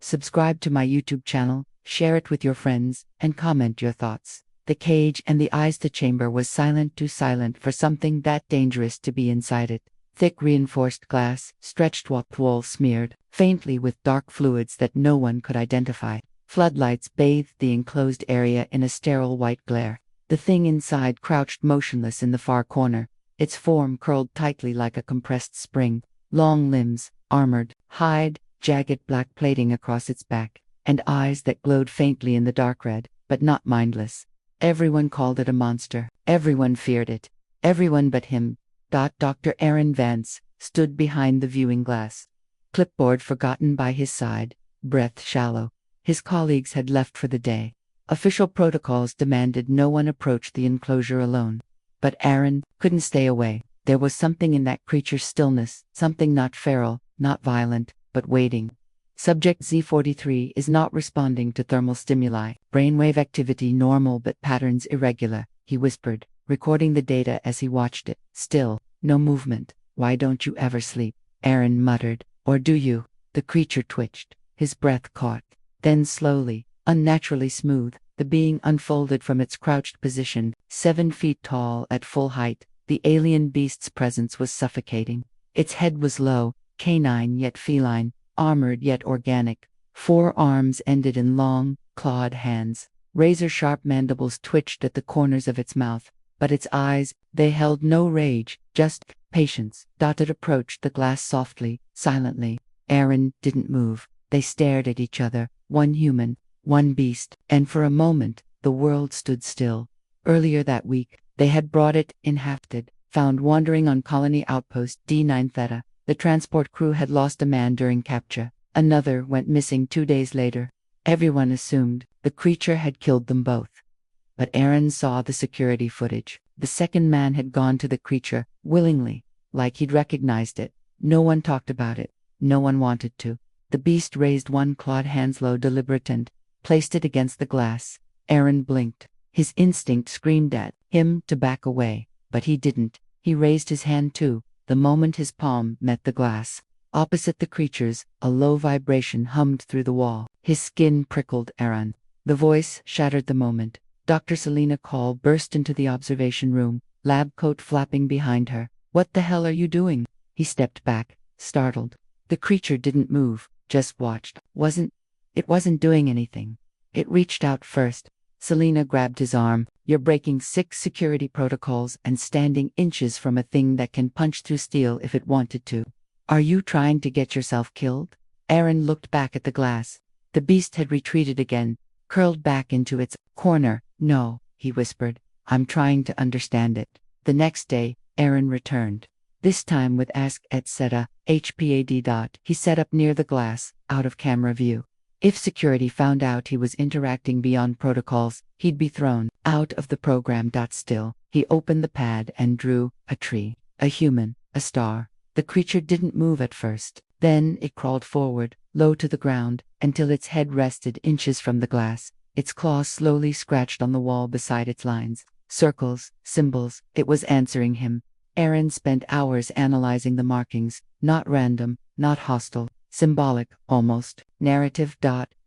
subscribe to my YouTube channel, share it with your friends, and comment your thoughts. The cage and the eyes. The chamber was silent, too silent for something that dangerous to be inside it. Thick reinforced glass, stretched wall smeared faintly with dark fluids that no one could identify. Floodlights bathed the enclosed area in a sterile white glare. The thing inside crouched motionless in the far corner, its form curled tightly like a compressed spring. Long limbs, armored, hide, jagged black plating across its back, and eyes that glowed faintly in the dark red, but not mindless. Everyone called it a monster. Everyone feared it. Everyone but him. Dr. Aaron Vance stood behind the viewing glass, clipboard forgotten by his side, breath shallow. His colleagues had left for the day. Official protocols demanded no one approach the enclosure alone. But Aaron couldn't stay away. There was something in that creature's stillness, something not feral, not violent, but waiting. Subject Z43 is not responding to thermal stimuli. Brainwave activity normal but patterns irregular, he whispered, recording the data as he watched it. Still, no movement. Why don't you ever sleep? Aaron muttered. Or do you? The creature twitched. His breath caught. Then slowly, unnaturally smooth, the being unfolded from its crouched position, 7 feet tall at full height. The alien beast's presence was suffocating. Its head was low, canine yet feline, armored yet organic. 4 arms ended in long, clawed hands. Razor-sharp mandibles twitched at the corners of its mouth, but its eyes, they held no rage, just patience. It approached the glass softly, silently. Aaron didn't move. They stared at each other, one human, one beast, and for a moment, the world stood still. Earlier that week, they had brought it inhabited, found wandering on Colony Outpost D9 Theta. The transport crew had lost a man during capture. Another went missing 2 days later. Everyone assumed the creature had killed them both. But Aaron saw the security footage. The second man had gone to the creature, willingly, like he'd recognized it. No one talked about it. No one wanted to. The beast raised one clawed hand low, deliberate, and placed it against the glass. Aaron blinked. His instinct screamed at him to back away, but he didn't. He raised his hand too, the moment his palm met the glass. Opposite the creature's, a low vibration hummed through the wall. His skin prickled. Aaron. The voice shattered the moment. Dr. Selena Call burst into the observation room, lab coat flapping behind her. What the hell are you doing? He stepped back, startled. The creature didn't move, just watched. It wasn't doing anything. It reached out first. Selena grabbed his arm. You're breaking 6 security protocols and standing inches from a thing that can punch through steel if it wanted to. Are you trying to get yourself killed? Aaron looked back at the glass. The beast had retreated again, curled back into its corner. No, he whispered. I'm trying to understand it. The next day, Aaron returned. This time with Ask etc. HPAD. He set up near the glass, out of camera view. If security found out he was interacting beyond protocols, he'd be thrown out of the program. Still, he opened the pad and drew a tree, a human, a star. The creature didn't move at first. Then it crawled forward, low to the ground, until its head rested inches from the glass. Its claws slowly scratched on the wall beside its lines. Circles, symbols. It was answering him. Aaron spent hours analyzing the markings, not random, not hostile, symbolic, almost, narrative.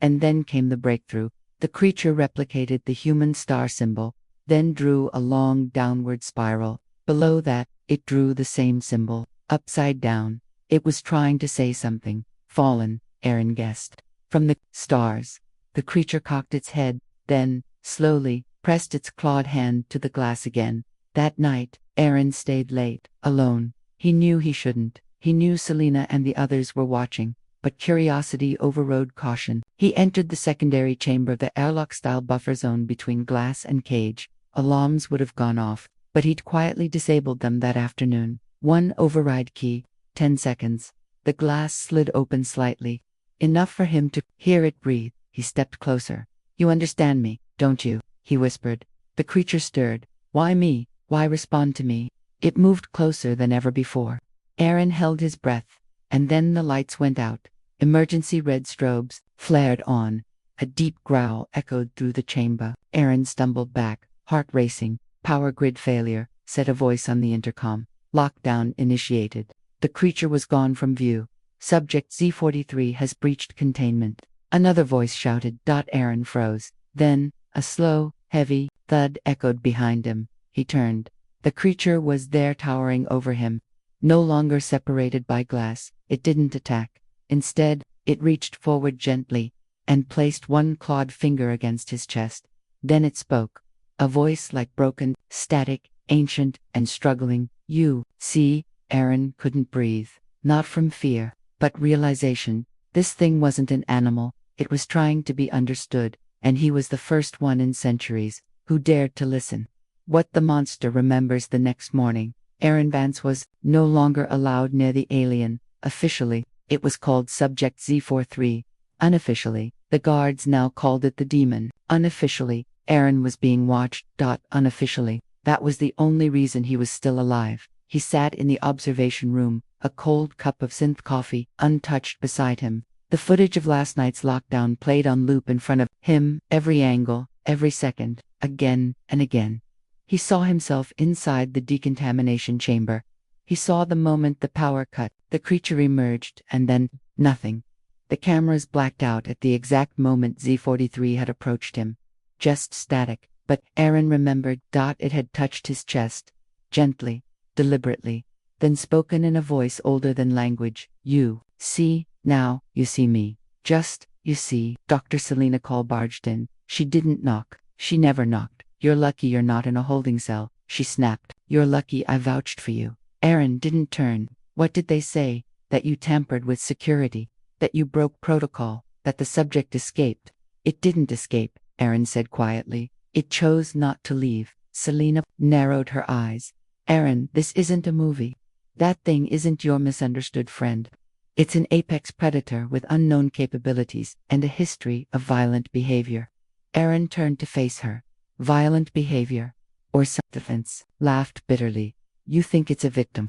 And then came the breakthrough. The creature replicated the human star symbol, then drew a long downward spiral. Below that, it drew the same symbol, upside down. It was trying to say something. Fallen, Aaron guessed. From the stars. The creature cocked its head, then, slowly, pressed its clawed hand to the glass again. That night, Aaron stayed late, alone. He knew he shouldn't. He knew Selena and the others were watching, but curiosity overrode caution. He entered the secondary chamber, the airlock-style buffer zone between glass and cage. Alarms would have gone off, but he'd quietly disabled them that afternoon. 1 override key, 10 seconds. The glass slid open slightly, enough for him to hear it breathe. He stepped closer. You understand me, don't you? He whispered. The creature stirred. Why me? Why respond to me? It moved closer than ever before. Aaron held his breath, and then the lights went out. Emergency red strobes flared on. A deep growl echoed through the chamber. Aaron stumbled back, heart racing. Power grid failure, said a voice on the intercom. Lockdown initiated. The creature was gone from view. Subject Z43 has breached containment. Another voice shouted. Aaron froze. Then, a slow, heavy thud echoed behind him. He turned. The creature was there, towering over him. No longer separated by glass, it didn't attack. Instead, it reached forward gently and placed one clawed finger against his chest. Then it spoke. A voice like broken, static, ancient, and struggling. You see, Aaron couldn't breathe. Not from fear, but realization. This thing wasn't an animal, it was trying to be understood, and he was the first one in centuries who dared to listen. What the monster remembers the next morning. Aaron Vance was no longer allowed near the alien. Officially, it was called Subject Z43. Unofficially, the guards now called it the demon. Unofficially, Aaron was being watched. Unofficially, that was the only reason he was still alive. He sat in the observation room, a cold cup of synth coffee untouched beside him. The footage of last night's lockdown played on loop in front of him, every angle, every second, again and again. He saw himself inside the decontamination chamber. He saw the moment the power cut, the creature emerged, and then nothing. The cameras blacked out at the exact moment Z43 had approached him. Just static, but Aaron remembered. It had touched his chest. Gently, deliberately, then spoken in a voice older than language. You see, now, you see me. Just, you see. Dr. Selena Call barged in. She didn't knock. She never knocked. You're lucky you're not in a holding cell, she snapped. You're lucky I vouched for you. Aaron didn't turn. What did they say? That you tampered with security. That you broke protocol. That the subject escaped. It didn't escape, Aaron said quietly. It chose not to leave. Selena narrowed her eyes. Aaron, this isn't a movie. That thing isn't your misunderstood friend. It's an apex predator with unknown capabilities and a history of violent behavior. Aaron turned to face her. Violent behavior, or self-defense, laughed bitterly. You think it's a victim.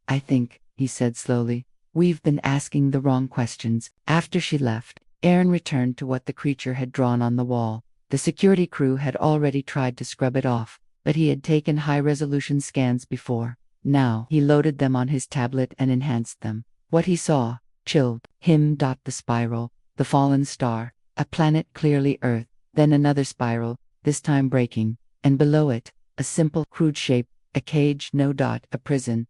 I think, he said slowly, we've been asking the wrong questions. After she left, Aaron returned to what the creature had drawn on the wall. The security crew had already tried to scrub it off, but he had taken high-resolution scans before. Now he loaded them on his tablet and enhanced them. What he saw chilled him. The spiral, the fallen star, a planet clearly Earth, then another spiral, this time breaking, and below it, a simple, crude shape, a cage, a prison.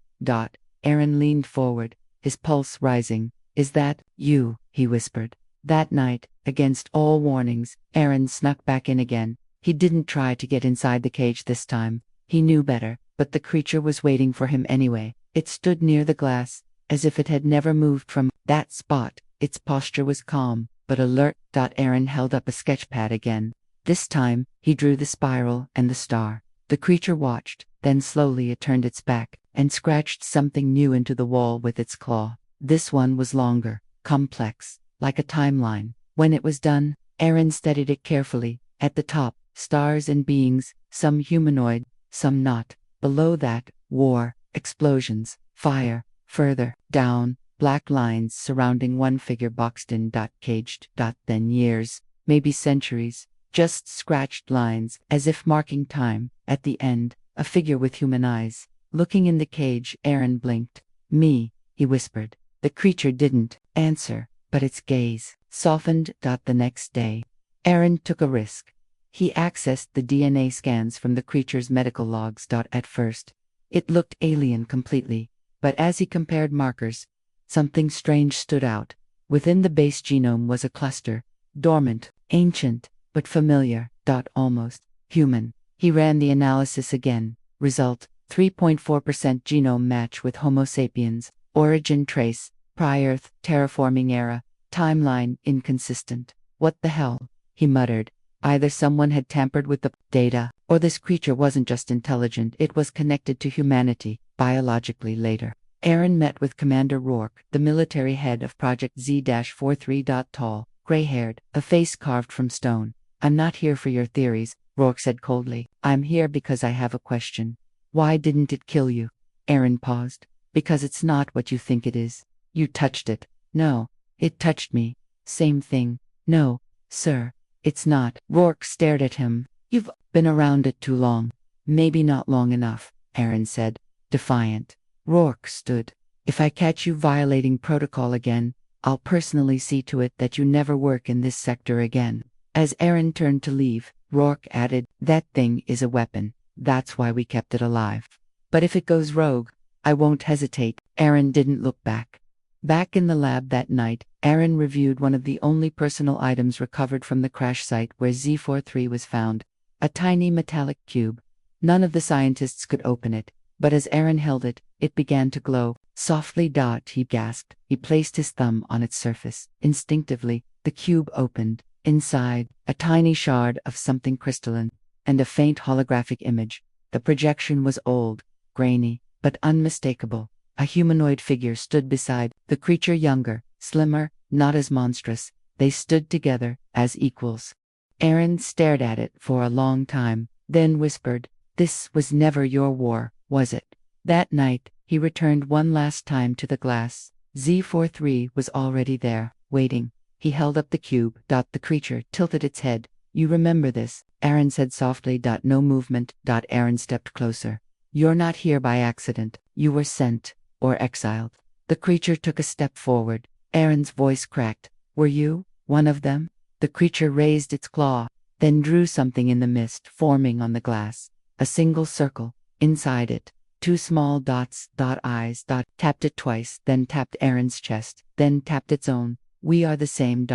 Aaron leaned forward, his pulse rising. Is that you? He whispered. That night, against all warnings, Aaron snuck back in again. He didn't try to get inside the cage this time. He knew better, but the creature was waiting for him anyway. It stood near the glass, as if it had never moved from that spot. Its posture was calm, but alert. Aaron held up a sketchpad again. This time, he drew the spiral and the star. The creature watched, then slowly it turned its back and scratched something new into the wall with its claw. This one was longer, complex, like a timeline. When it was done, Aaron studied it carefully. At the top, stars and beings, some humanoid, some not. Below that, war, explosions, fire. Further down, black lines surrounding one figure boxed in. Caged. Then years, maybe centuries. Just scratched lines, as if marking time. At the end, a figure with human eyes. Looking in the cage, Aaron blinked. Me, he whispered. The creature didn't answer, but its gaze softened. The next day, Aaron took a risk. He accessed the DNA scans from the creature's medical logs. At first, it looked alien completely, but as he compared markers, something strange stood out. Within the base genome was a cluster, dormant, ancient, but familiar. Almost human. He ran the analysis again. Result, 3.4% genome match with Homo sapiens. Origin trace, pri-Earth, terraforming era. Timeline, inconsistent. What the hell? He muttered. Either someone had tampered with the data, or this creature wasn't just intelligent, it was connected to humanity, biologically. Later, Aaron met with Commander Rourke, the military head of Project Z-43. Tall, gray-haired, a face carved from stone. I'm not here for your theories, Rourke said coldly. I'm here because I have a question. Why didn't it kill you? Aaron paused. Because it's not what you think it is. You touched it. No, it touched me. Same thing. No, sir, it's not. Rourke stared at him. You've been around it too long. Maybe not long enough, Aaron said, defiant. Rourke stood. If I catch you violating protocol again, I'll personally see to it that you never work in this sector again." As Aaron turned to leave, Rourke added, "That thing is a weapon. That's why we kept it alive. But if it goes rogue, I won't hesitate." Aaron didn't look back. Back in the lab that night, Aaron reviewed one of the only personal items recovered from the crash site where Z43 was found, a tiny metallic cube. None of the scientists could open it, but as Aaron held it, it began to glow. "Softly, he gasped. He placed his thumb on its surface. Instinctively, the cube opened. Inside, a tiny shard of something crystalline, and a faint holographic image. The projection was old, grainy, but unmistakable. A humanoid figure stood beside the creature, younger, slimmer, not as monstrous. They stood together, as equals. Aaron stared at it for a long time, then whispered, "This was never your war, was it?" That night, he returned one last time to the glass. Z43 was already there, waiting. He held up the cube. The creature tilted its head. "You remember this," Aaron said softly. "No movement." Aaron stepped closer. "You're not here by accident. You were sent, or exiled." The creature took a step forward. Aaron's voice cracked. "Were you one of them?" The creature raised its claw, then drew something in the mist, forming on the glass. A single circle. Inside it, two small dots. Eyes. Tapped it twice, then tapped Aaron's chest, then tapped its own. "We are the same."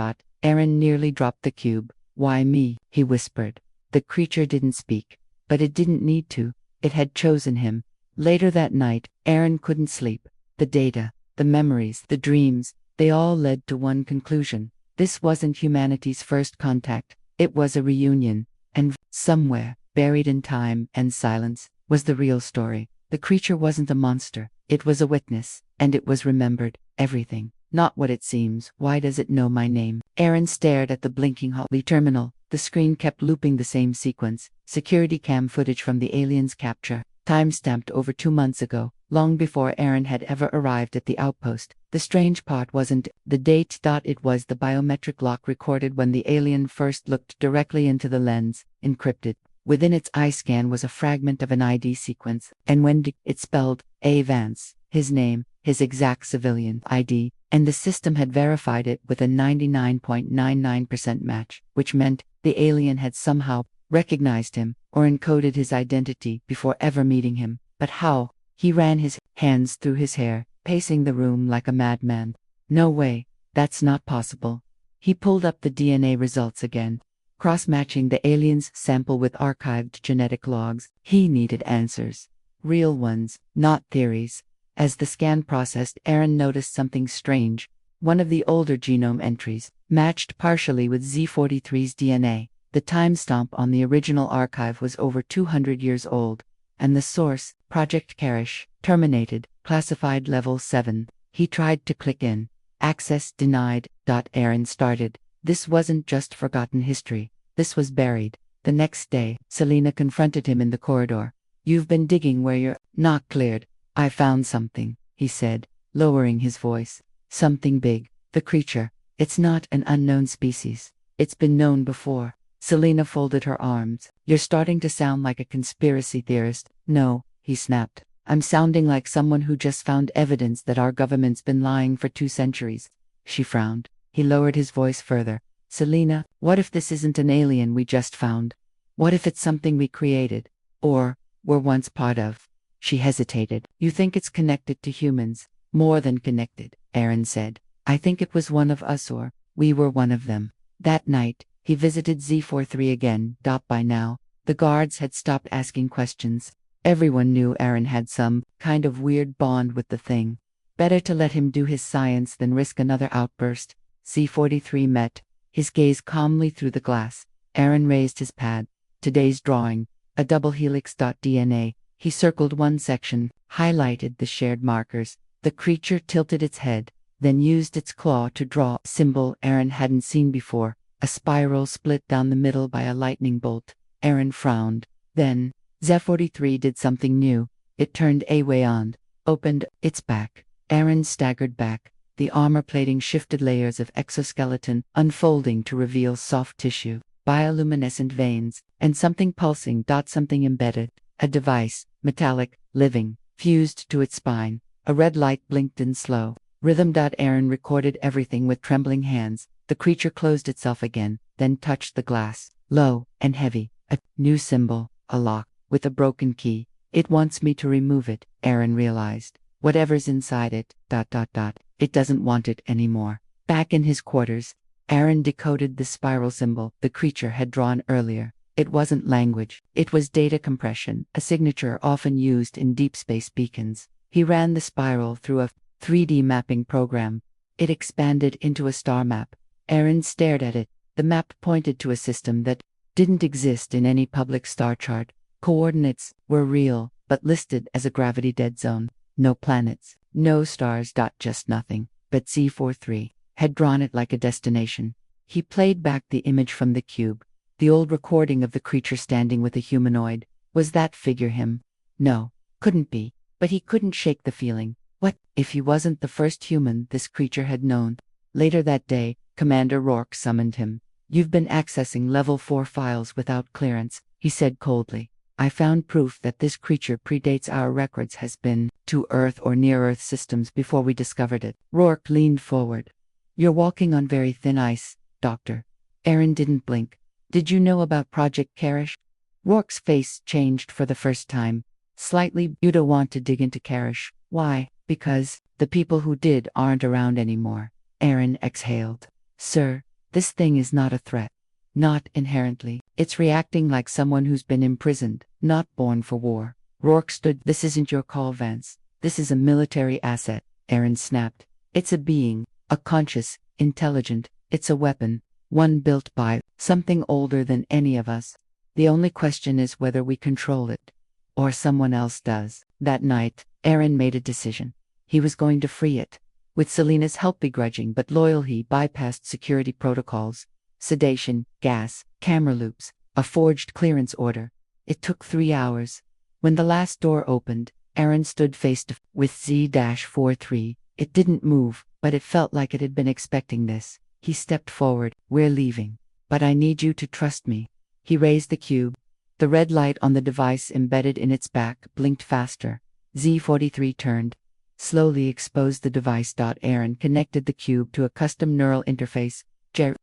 Aaron nearly dropped the cube. "Why me?" he whispered. The creature didn't speak, but it didn't need to. It had chosen him. Later that night, Aaron couldn't sleep. The data, the memories, the dreams, they all led to one conclusion. This wasn't humanity's first contact. It was a reunion. And somewhere, buried in time and silence, was the real story. The creature wasn't a monster. It was a witness, and it was remembered. Everything. Not what it seems. "Why does it know my name?" Aaron stared at the blinking Holly terminal. The screen kept looping the same sequence. Security cam footage from the alien's capture. Time-stamped over 2 months ago, long before Aaron had ever arrived at the outpost. The strange part wasn't the date. It was the biometric lock recorded when the alien first looked directly into the lens, encrypted. Within its eye scan was a fragment of an ID sequence, and when it spelled A. Vance, his name, his exact civilian ID, and the system had verified it with a 99.99% match, which meant the alien had somehow recognized him or encoded his identity before ever meeting him. But how? He ran his hands through his hair, pacing the room like a madman. "No way, that's not possible." He pulled up the DNA results again, cross-matching the alien's sample with archived genetic logs. He needed answers. Real ones, not theories. As the scan processed, Aaron noticed something strange. One of the older genome entries matched partially with Z43's DNA. The timestamp on the original archive was over 200 years old, and the source, Project Karish, terminated, classified level 7. He tried to click in. "Access denied." Aaron started. This wasn't just forgotten history. This was buried. The next day, Selena confronted him in the corridor. "You've been digging where you're not cleared." "I found something," he said, lowering his voice. "Something big. The creature. It's not an unknown species. It's been known before." Selena folded her arms. "You're starting to sound like a conspiracy theorist." "No," he snapped. "I'm sounding like someone who just found evidence that our government's been lying for 2 centuries. She frowned. He lowered his voice further. "Selena, what if this isn't an alien we just found? What if it's something we created? Or were once part of?" She hesitated. "You think it's connected to humans?" "More than connected," Aaron said. "I think it was one of us, or we were one of them." That night, he visited Z43 again. By now, the guards had stopped asking questions. Everyone knew Aaron had some kind of weird bond with the thing. Better to let him do his science than risk another outburst. Z43 met, his gaze calmly through the glass. Aaron raised his pad. Today's drawing, a double helix. DNA. He circled one section, highlighted the shared markers. The creature tilted its head, then used its claw to draw a symbol Aaron hadn't seen before. A spiral split down the middle by a lightning bolt. Aaron frowned. Then, Z43 did something new. It turned away on, opened its back. Aaron staggered back. The armor plating shifted, layers of exoskeleton unfolding to reveal soft tissue, bioluminescent veins, and something pulsing. Something embedded. A device, metallic, living, fused to its spine. A red light blinked in slow Rhythm. Aaron recorded everything with trembling hands. The creature closed itself again, then touched the glass. Low and heavy. A new symbol. A lock. With a broken key. It wants me to remove it, Aaron realized. Whatever's inside it. It doesn't want it anymore. Back in his quarters, Aaron decoded the spiral symbol the creature had drawn earlier. It wasn't language. It was data compression, a signature often used in deep space beacons. He ran the spiral through a 3D mapping program. It expanded into a star map. Aaron stared at it. The map pointed to a system that didn't exist in any public star chart. Coordinates were real, but listed as a gravity dead zone. No planets, no stars. Just nothing. But Z43 had drawn it like a destination. He played back the image from the cube. The old recording of the creature standing with a humanoid. Was that figure him? No, couldn't be. But he couldn't shake the feeling. What if he wasn't the first human this creature had known? Later that day, Commander Rourke summoned him. You've been accessing level 4 files without clearance, he said coldly. I found proof that this creature predates our records, has been to Earth or near-Earth systems before we discovered it. Rourke leaned forward. You're walking on very thin ice, Doctor. Aaron didn't blink. Did you know about Project Karish? Rourke's face changed for the first time. Slightly. You don't want to dig into Karish. Why? Because the people who did aren't around anymore. Aaron exhaled. Sir, this thing is not a threat. Not inherently. It's reacting like someone who's been imprisoned, not born for war. Rourke stood. This isn't your call, Vance. This is a military asset, Aaron snapped. It's a being, a conscious, intelligent. It's a weapon, one built by something older than any of us. The only question is whether we control it. Or someone else does. That night, Aaron made a decision. He was going to free it. With Selena's help begrudging but loyal, he bypassed security protocols. Sedation, gas, camera loops, a forged clearance order. It took 3 hours. When the last door opened, Aaron stood face to face with Z-43. It didn't move, but it felt like it had been expecting this. He stepped forward. We're leaving. But I need you to trust me. He raised the cube. The red light on the device embedded in its back blinked faster. Z-43 turned. Slowly exposed the device. Aaron connected the cube to a custom neural interface.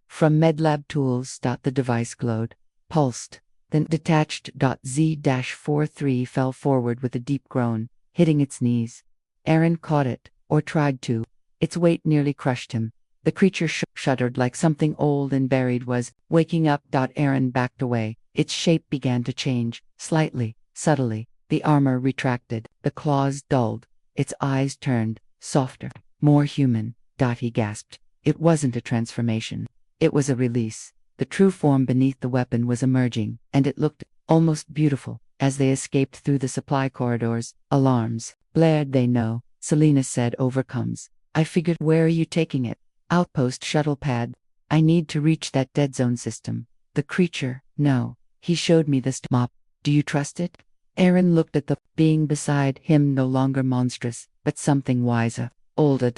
From MedLab Tools. The device glowed, pulsed, then detached. Z-43 fell forward with a deep groan, hitting its knees. Aaron caught it, or tried to. Its weight nearly crushed him. The creature shuddered like something old and buried was waking up. Aaron backed away. Its shape began to change, slightly, subtly. The armor retracted, the claws dulled. Its eyes turned, softer, more human. He gasped. It wasn't a transformation. It was a release. The true form beneath the weapon was emerging, and it looked almost beautiful. As they escaped through the supply corridors, alarms blared. They know, Selena said, overcomes. I figured. Where are you taking it? Outpost shuttle pad. I need to reach that dead zone system. The creature, no. He showed me this mop. Do you trust it? Aaron looked at the being beside him, no longer monstrous, but something wiser, older.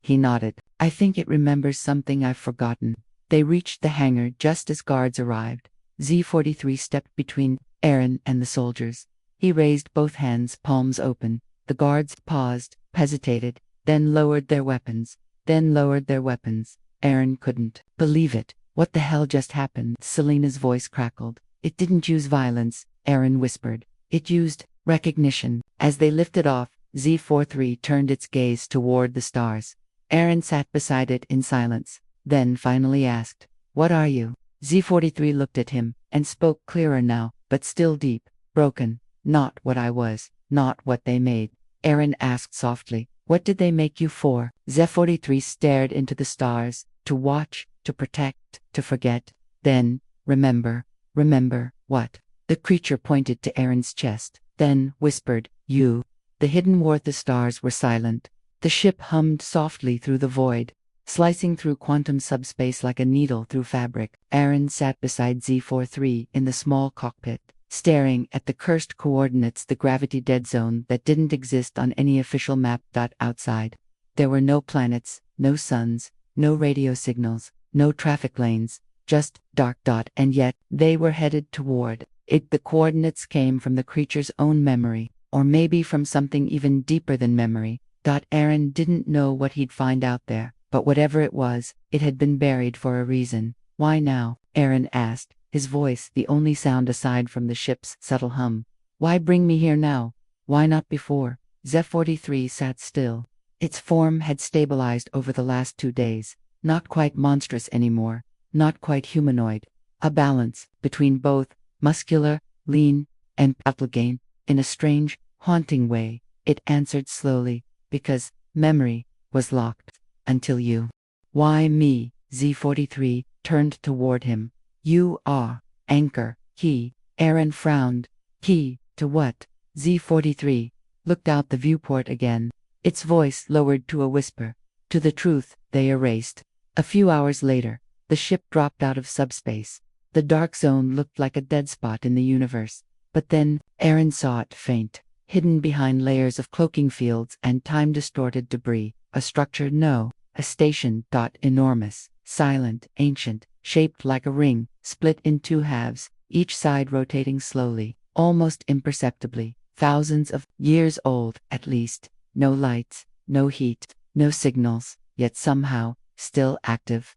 He nodded. I think it remembers something I've forgotten. They reached the hangar just as guards arrived. Z-43 stepped between Aaron and the soldiers. He raised both hands, palms open. The guards paused, hesitated, then lowered their weapons. Aaron couldn't believe it. What the hell just happened? Selena's voice crackled. It didn't use violence, Aaron whispered. It used recognition. As they lifted off, Z-43 turned its gaze toward the stars. Aaron sat beside it in silence, then finally asked, What are you? Z-43 looked at him, and spoke clearer now, but still deep. Broken. Not what I was, not what they made. Aaron asked softly, What did they make you for? Z-43 stared into the stars, to watch, to protect, to forget. Then, remember. Remember, what? The creature pointed to Aaron's chest, then whispered, You. The hidden war. The stars were silent. The ship hummed softly through the void, slicing through quantum subspace like a needle through fabric. Aaron sat beside Z-43 in the small cockpit, staring at the cursed coordinates, the gravity dead zone that didn't exist on any official map. Outside, there were no planets, no suns, no radio signals, no traffic lanes, just dark. And yet, they were headed toward it. The coordinates came from the creature's own memory, or maybe from something even deeper than memory. Aaron didn't know what he'd find out there, but whatever it was, it had been buried for a reason. Why now? Aaron asked, his voice the only sound aside from the ship's subtle hum. Why bring me here now? Why not before? Z-43 sat still. Its form had stabilized over the last 2 days, not quite monstrous anymore, not quite humanoid. A balance between both, muscular, lean, and pathlogane, in a strange, haunting way. It answered slowly, because memory was locked. Until you. Why me? Z-43 turned toward him. You are anchor. Key. Aaron frowned. Key to what? Z-43 looked out the viewport again. Its voice lowered to a whisper. To the truth they erased. A few hours later, the ship dropped out of subspace. The dark zone looked like a dead spot in the universe. But then, Aaron saw it faint, hidden behind layers of cloaking fields and time-distorted debris. A structure, no. A station. Enormous, silent, ancient, shaped like a ring, split in 2 halves, each side rotating slowly, almost imperceptibly. Thousands of years old, at least. No lights, no heat, no signals, yet somehow, still active.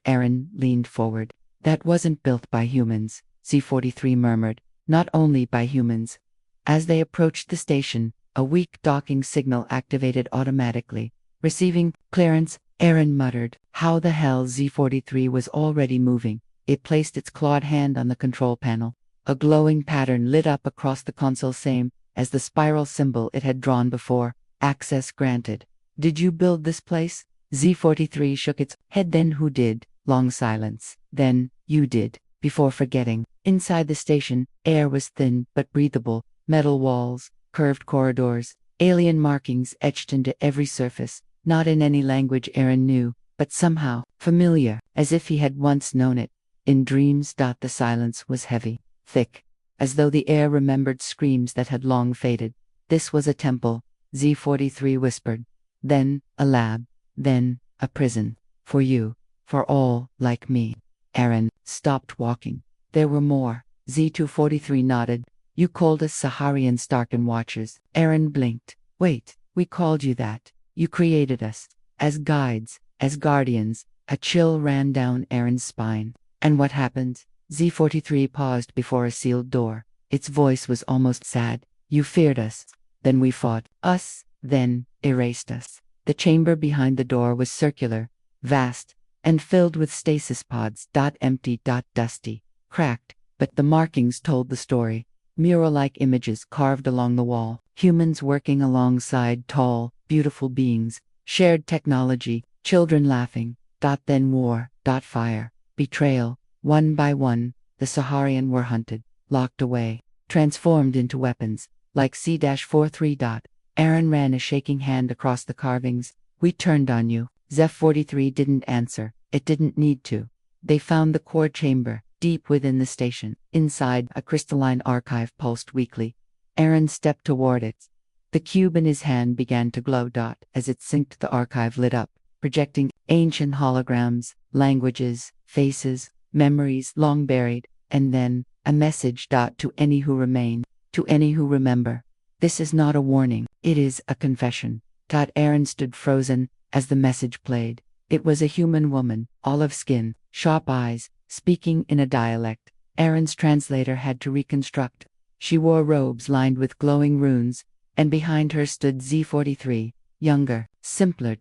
Aaron leaned forward. That wasn't built by humans, Z-43 murmured. Not only by humans. As they approached the station, a weak docking signal activated automatically. Receiving clearance, Aaron muttered. How the hell? Z-43 was already moving. It placed its clawed hand on the control panel. A glowing pattern lit up across the console, same as the spiral symbol it had drawn before. Access granted. Did you build this place? Z-43 shook its head. Then who did? Long silence. Then, you did. Before forgetting. Inside the station, air was thin but breathable. Metal walls, curved corridors, alien markings etched into every surface. Not in any language Aaron knew, but somehow familiar, as if he had once known it. In dreams. The silence was heavy, thick, as though the air remembered screams that had long faded. This was a temple, Z-43 whispered. Then, a lab. Then, a prison. For you. For all, like me. Aaron stopped walking. There were more. Z-243 nodded. You called us Saharian Starken Watchers. Aaron blinked. Wait, we called you that. You created us. As guides, as guardians. A chill ran down Aaron's spine. And what happened? Z-43 paused before a sealed door. Its voice was almost sad. You feared us. Then we fought. Us, then, erased us. The chamber behind the door was circular, vast, and filled with stasis pods. Empty. Dusty. Cracked. But the markings told the story. Mural-like images carved along the wall. Humans working alongside tall, beautiful beings. Shared technology. Children laughing. Then war. Fire. Betrayal. One by one, the Saharian were hunted, locked away, transformed into weapons, like C-43. Aaron ran a shaking hand across the carvings. We turned on you. Z-43 didn't answer. It didn't need to. They found the core chamber, deep within the station. Inside, a crystalline archive pulsed weakly. Aaron stepped toward it. The cube in his hand began to glow. As it synced, the archive lit up, projecting ancient holograms, languages, faces, memories long buried, and then, a message. To any who remain, to any who remember. This is not a warning, it is a confession. Aaron stood frozen as the message played. It was a human woman, olive skin, sharp eyes, speaking in a dialect Aaron's translator had to reconstruct. She wore robes lined with glowing runes, and behind her stood Z-43, younger, simpler.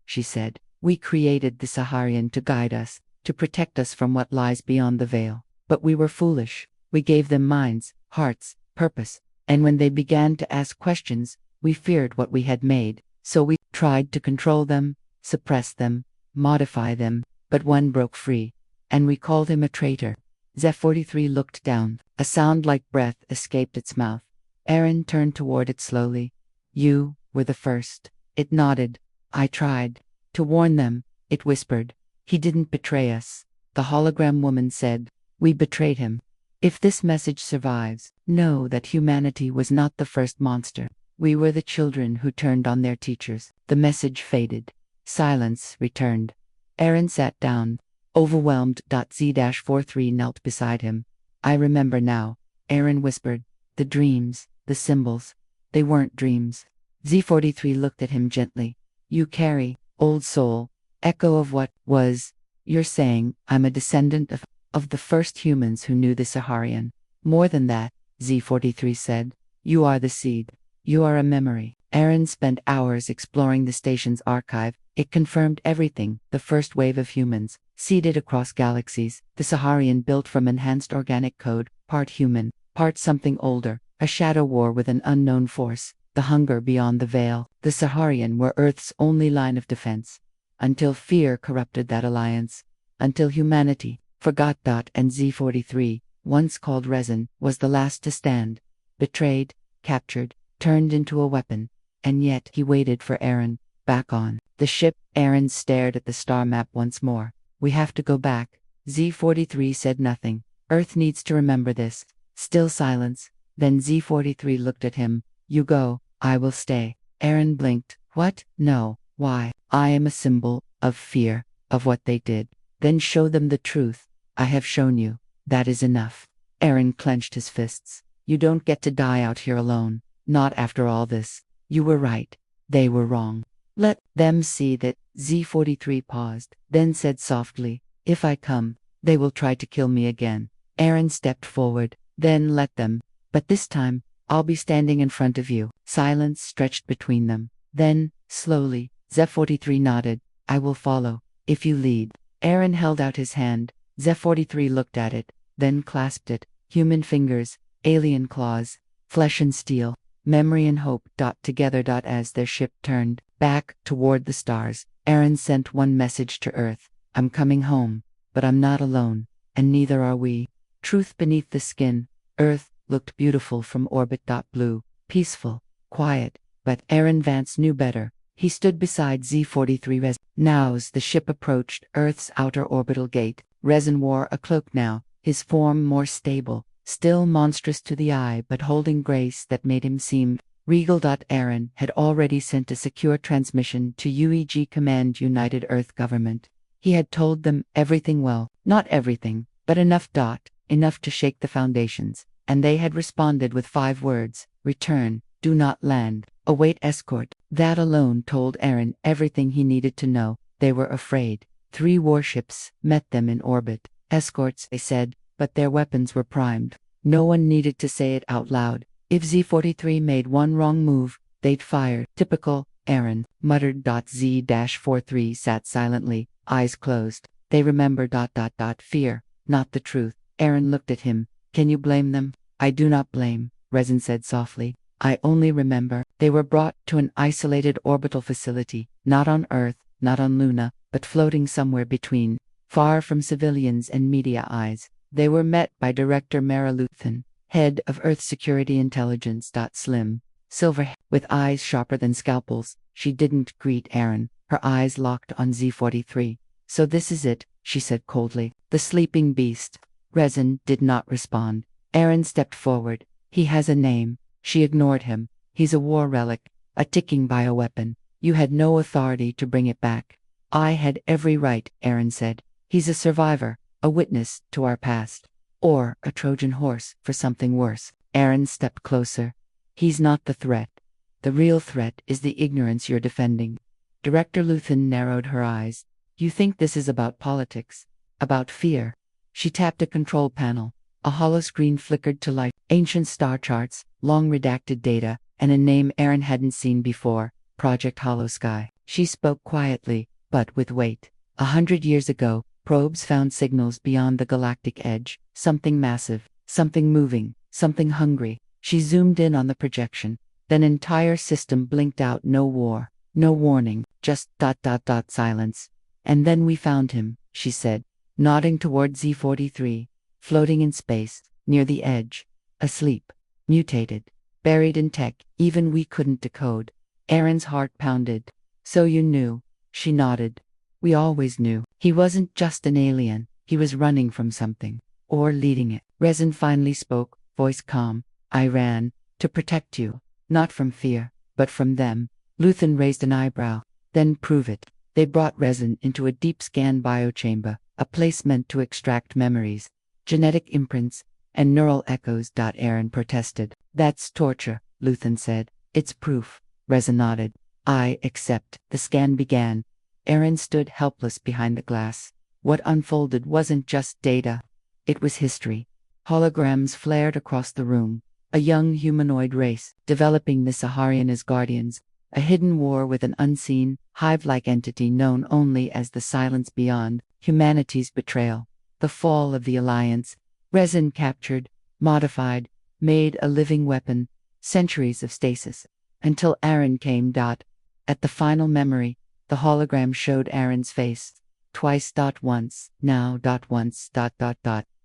She said, we created the Saharian to guide us, to protect us from what lies beyond the veil. But we were foolish. We gave them minds, hearts, purpose, and when they began to ask questions, we feared what we had made, so we tried to control them, suppress them, modify them, but one broke free, and we called him a traitor. Z-43 looked down. A sound like breath escaped its mouth. Aaron turned toward it slowly. You were the first. It nodded. I tried to warn them, it whispered. He didn't betray us. The hologram woman said, we betrayed him. If this message survives, know that humanity was not the first monster. We were the children who turned on their teachers. The message faded. Silence returned. Aaron sat down, overwhelmed. Z-43 knelt beside him. I remember now, Aaron whispered. The dreams, the symbols. They weren't dreams. Z43 looked at him gently. You carry, old soul, echo of what was. You're saying, I'm a descendant of the first humans who knew the Saharian. More than that, Z43 said. You are the seed. You are a memory. Aaron spent hours exploring the station's archive. It confirmed everything. The first wave of humans, seeded across galaxies, the Saharian built from enhanced organic code, part human, part something older, a shadow war with an unknown force, the hunger beyond the veil. The Saharian were Earth's only line of defense. Until fear corrupted that alliance. Until humanity forgot. And Z43, once called Resin, was the last to stand. Betrayed, captured, turned into a weapon. And yet he waited for Aaron, back on the ship. Aaron stared at the star map once more. We have to go back. Z43 said nothing. Earth needs to remember this. Still silence. Then Z43 looked at him. You go, I will stay. Aaron blinked. What? No. Why? I am a symbol of fear, of what they did. Then show them the truth. I have shown you. That is enough. Aaron clenched his fists. You don't get to die out here alone. Not after all this. You were right. They were wrong. Let them see that. Z43 paused, then said softly, if I come, they will try to kill me again. Aaron stepped forward. Then let them. But this time, I'll be standing in front of you. Silence stretched between them. Then, slowly, Z43 nodded. I will follow, if you lead. Aaron held out his hand. Z43 looked at it, then clasped it. Human fingers, alien claws, flesh and steel. Memory and hope. Together. As their ship turned back toward the stars, Aaron sent one message to Earth. I'm coming home, but I'm not alone, and neither are we. Truth beneath the skin. Earth looked beautiful from orbit. Blue, peaceful, quiet, but Aaron Vance knew better. He stood beside Z43 Resin. Now's the ship approached Earth's outer orbital gate. Resin wore a cloak now, his form more stable. Still monstrous to the eye, but holding grace that made him seem regal. Aaron had already sent a secure transmission to UEG Command, United Earth Government. He had told them everything, well, not everything, but enough. Enough to shake the foundations. And they had responded with 5 words: return, do not land, await escort. That alone told Aaron everything he needed to know. They were afraid. 3 warships met them in orbit. Escorts, they said, but their weapons were primed. No one needed to say it out loud. If Z43 made one wrong move, they'd fire. Typical, Aaron muttered. Z-43 sat silently, eyes closed. They remember. Fear, not the truth. Aaron looked at him. Can you blame them? I do not blame, Resin said softly. I only remember. They were brought to an isolated orbital facility, not on Earth, not on Luna, but floating somewhere between, far from civilians and media eyes. They were met by Director Mara Luthen, head of Earth Security Intelligence. Slim, silver, with eyes sharper than scalpels. She didn't greet Aaron. Her eyes locked on Z43. So this is it, she said coldly. The sleeping beast. Resin did not respond. Aaron stepped forward. He has a name. She ignored him. He's a war relic, a ticking bioweapon. You had no authority to bring it back. I had every right, Aaron said. He's a survivor, a witness to our past. Or a Trojan horse for something worse. Aaron stepped closer. He's not the threat. The real threat is the ignorance you're defending. Director Luthen narrowed her eyes. You think this is about politics? About fear? She tapped a control panel. A holoscreen flickered to life. Ancient star charts, long redacted data, and a name Aaron hadn't seen before. Project Holosky. She spoke quietly, but with weight. 100 years ago, probes found signals beyond the galactic edge. Something massive, something moving, something hungry. She zoomed in on the projection. Then entire system blinked out. No war, no warning, just ... silence. And then we found him, she said, nodding toward Z43, floating in space, near the edge, asleep, mutated, buried in tech even we couldn't decode. Aaron's heart pounded. So you knew, she nodded. We always knew. He wasn't just an alien, he was running from something, or leading it. Resin finally spoke, voice calm. I ran, to protect you, not from fear, but from them. Luthen raised an eyebrow. Then prove it. They brought Resin into a deep scan biochamber, a place meant to extract memories, genetic imprints, and neural echoes. Aaron protested. That's torture, Luthen said. It's proof. Reza nodded. I accept. The scan began. Aaron stood helpless behind the glass. What unfolded wasn't just data. It was history. Holograms flared across the room. A young humanoid race, developing the Saharian as guardians. A hidden war with an unseen, hive-like entity known only as the Silence Beyond. Humanity's betrayal. The fall of the Alliance. Resin captured, modified, made a living weapon. Centuries of stasis. Until Aaron came. At the final memory, the hologram showed Aaron's face. Twice. Once. Now. Once.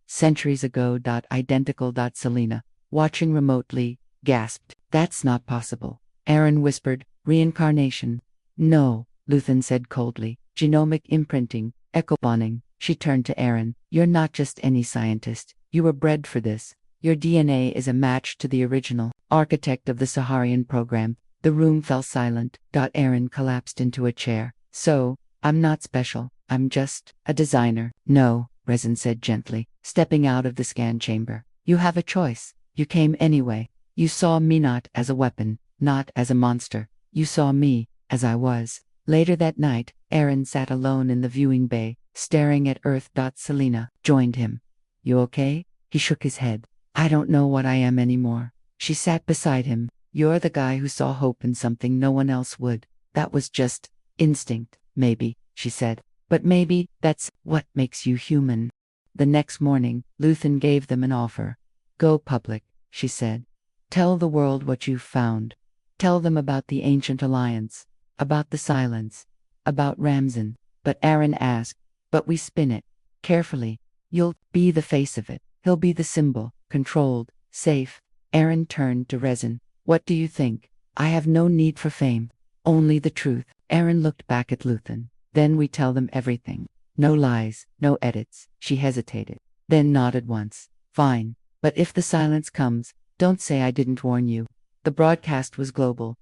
Centuries ago. Identical. Selena, watching remotely, gasped. That's not possible. Aaron whispered, reincarnation. No, Luthen said coldly. Genomic imprinting, echo bonding. She turned to Aaron. You're not just any scientist. You were bred for this. Your DNA is a match to the original architect of the Saharian program. The room fell silent. Aaron collapsed into a chair. So, I'm not special. I'm just a designer. No, Resin said gently, stepping out of the scan chamber. You have a choice. You came anyway. You saw me not as a weapon, not as a monster. You saw me as I was. Later that night, Aaron sat alone in the viewing bay, staring at Earth. Selena joined him. You okay? He shook his head. I don't know what I am anymore. She sat beside him. You're the guy who saw hope in something no one else would. That was just instinct, maybe, she said. But maybe that's what makes you human. The next morning, Luthen gave them an offer. Go public, she said. Tell the world what you've found. Tell them about the ancient alliance, about the silence, about Ramzan. But Aaron asked, but we spin it carefully. You'll be the face of it. He'll be the symbol, controlled, safe. Aaron turned to Resin. What do you think? I have no need for fame. Only the truth. Aaron looked back at Luthen. Then we tell them everything. No lies, no edits. She hesitated, then nodded once. Fine. But if the silence comes, don't say I didn't warn you. The broadcast was global.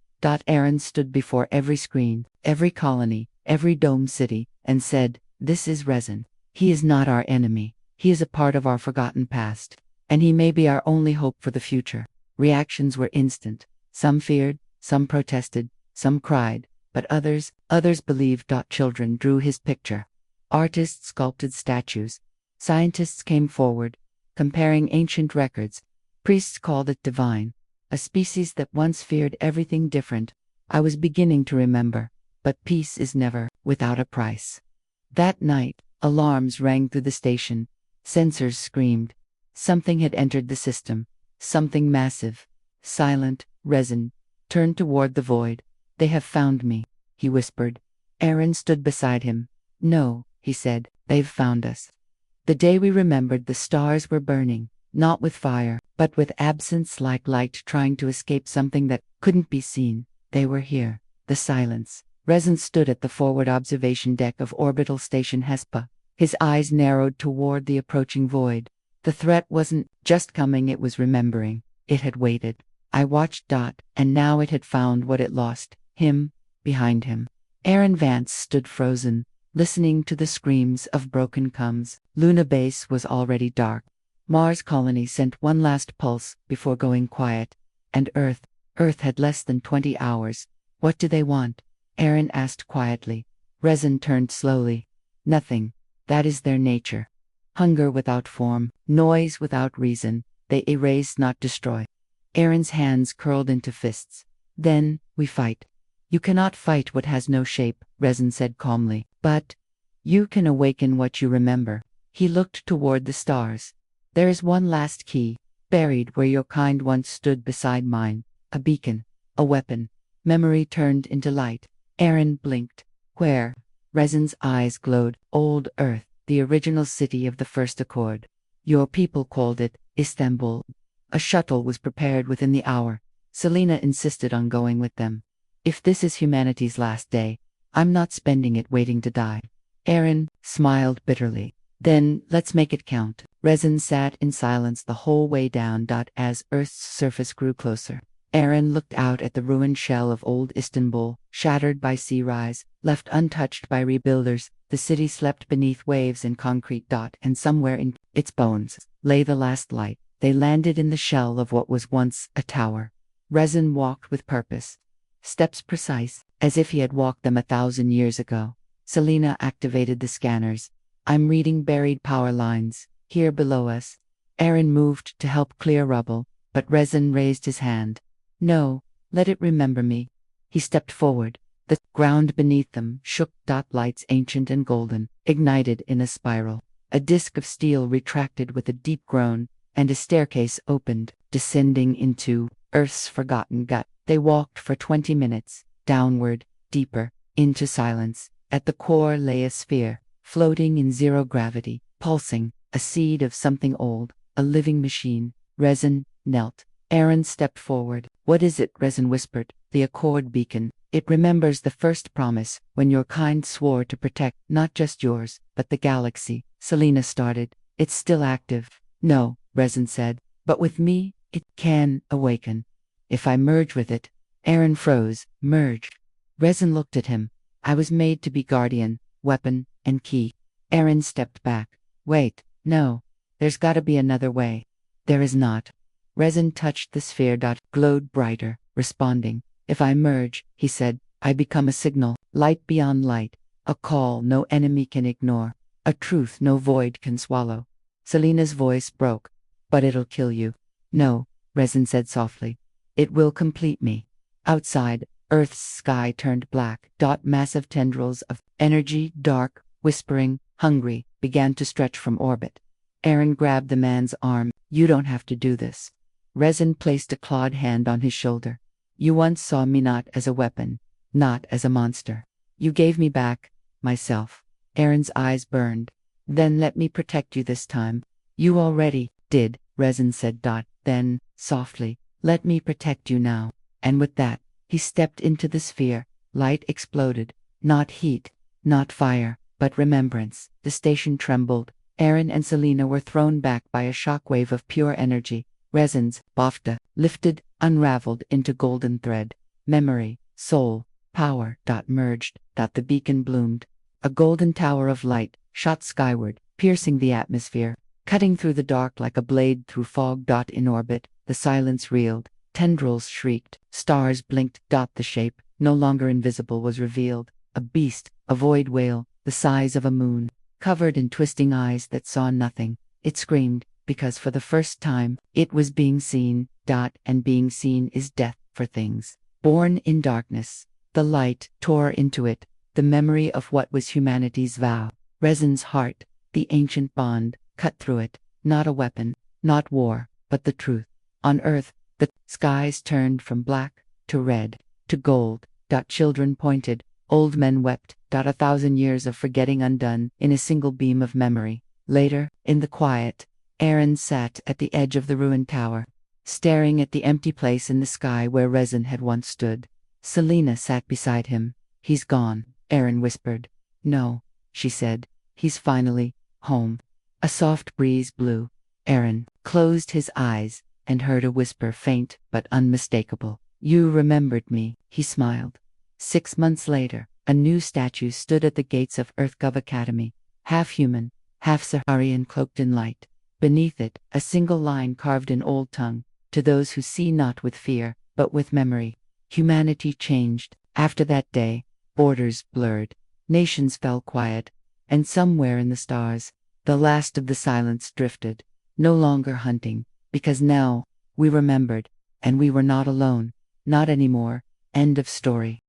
Aaron stood before every screen, every colony, every dome city, and said, this is Resin. He is not our enemy. He is a part of our forgotten past. And he may be our only hope for the future. Reactions were instant. Some feared, some protested, some cried, but others believed. Children drew his picture. Artists sculpted statues. Scientists came forward, comparing ancient records. Priests called it divine. A species that once feared everything different. I was beginning to remember. But peace is never without a price. That night, alarms rang through the station. Sensors screamed. Something had entered the system. Something massive. Silent, Resin turned toward the void. They have found me, he whispered. Aaron stood beside him. No, he said, they've found us. The day we remembered the stars were burning, not with fire, but with absence, like light trying to escape something that couldn't be seen. They were here. The silence. Resin stood at the forward observation deck of orbital station HFY. His eyes narrowed toward the approaching void. The threat wasn't just coming, it was remembering. It had waited. I watched. And now it had found what it lost. Him. Behind him. Aaron Vance stood frozen, listening to the screams of broken coms. Luna Base was already dark. Mars colony sent one last pulse before going quiet. And Earth had less than 20 hours. What do they want? Aaron asked quietly. Resin turned slowly. Nothing. That is their nature. Hunger without form, noise without reason. They erase, not destroy. Aaron's hands curled into fists. Then, we fight. You cannot fight what has no shape, Resin said calmly. But you can awaken what you remember. He looked toward the stars. There is one last key, buried where your kind once stood beside mine. A beacon. A weapon. Memory turned into light. Aaron blinked. Where? Resin's eyes glowed. Old Earth, the original city of the first accord. Your people called it Istanbul. A shuttle was prepared within the hour. Selena insisted on going with them. If this is humanity's last day, I'm not spending it waiting to die. Aaron smiled bitterly. Then, let's make it count. Resin sat in silence the whole way down. As Earth's surface grew closer, Aaron looked out at the ruined shell of old Istanbul, shattered by sea rise, left untouched by rebuilders. The city slept beneath waves and concrete. And somewhere in its bones lay the last light. They landed in the shell of what was once a tower. Resin walked with purpose. steps precise, as if he had walked them 1,000 years ago. Selena activated the scanners. I'm reading buried power lines, here below us. Aaron moved to help clear rubble, but Resin raised his hand. No, let it remember me. He stepped forward. The ground beneath them shook. Lights ancient and golden, ignited in a spiral. A disk of steel retracted with a deep groan, and a staircase opened, descending into Earth's forgotten gut. They walked for 20 minutes, downward, deeper, into silence. At the core lay a sphere, floating in zero gravity, pulsing, a seed of something old, a living machine. Resin knelt. Aaron stepped forward. What is it? Resin whispered. The Accord beacon. It remembers the first promise, when your kind swore to protect not just yours, but the galaxy. Selena started. It's still active. No, Resin said, but with me, it can awaken. If I merge with it. Aaron froze. Merge. Resin looked at him. I was made to be guardian, weapon, and key. Aaron stepped back. Wait, no. There's gotta be another way. There is not. Resin touched the sphere. Glowed brighter, responding. If I merge, he said, I become a signal, light beyond light, a call no enemy can ignore, a truth no void can swallow. Selena's voice broke. But it'll kill you. No, Resin said softly. It will complete me. Outside, Earth's sky turned black. Massive tendrils of energy, dark, whispering, hungry, began to stretch from orbit. Aaron grabbed the man's arm. You don't have to do this. Resin placed a clawed hand on his shoulder. You once saw me not as a weapon, not as a monster. You gave me back myself. Aaron's eyes burned. Then let me protect you this time. You already did, Resin said. Then, softly, let me protect you now. And with that, he stepped into the sphere. Light exploded. Not heat, not fire, but remembrance. The station trembled. Aaron and Selena were thrown back by a shockwave of pure energy. Resin's bafta lifted, unraveled into golden thread. Memory, soul, power. Merged. The beacon bloomed. A golden tower of light shot skyward, piercing the atmosphere, cutting through the dark like a blade through fog. In orbit, the silence reeled. Tendrils shrieked. Stars blinked. The shape, no longer invisible, was revealed. A beast, a void whale, the size of a moon, covered in twisting eyes that saw nothing. It screamed, because for the first time, it was being seen. And being seen is death for things born in darkness. The light tore into it, the memory of what was humanity's vow. Resin's heart, the ancient bond, cut through it. Not a weapon, not war, but the truth. On Earth, the skies turned from black to red to gold. Children pointed, old men wept. 1,000 years of forgetting undone in a single beam of memory. Later, in the quiet, Aaron sat at the edge of the ruined tower, staring at the empty place in the sky where Resin had once stood. Selena sat beside him. He's gone, Aaron whispered. No, she said. He's finally home. A soft breeze blew. Aaron closed his eyes and heard a whisper, faint but unmistakable. You remembered me, he smiled. 6 months later, a new statue stood at the gates of EarthGov Academy, half human, half Saharian, cloaked in light. Beneath it, a single line carved in old tongue, to those who see not with fear, but with memory. Humanity changed. After that day, borders blurred, nations fell quiet, and somewhere in the stars, the last of the silence drifted, no longer hunting, because now, we remembered, and we were not alone, not anymore. End of story.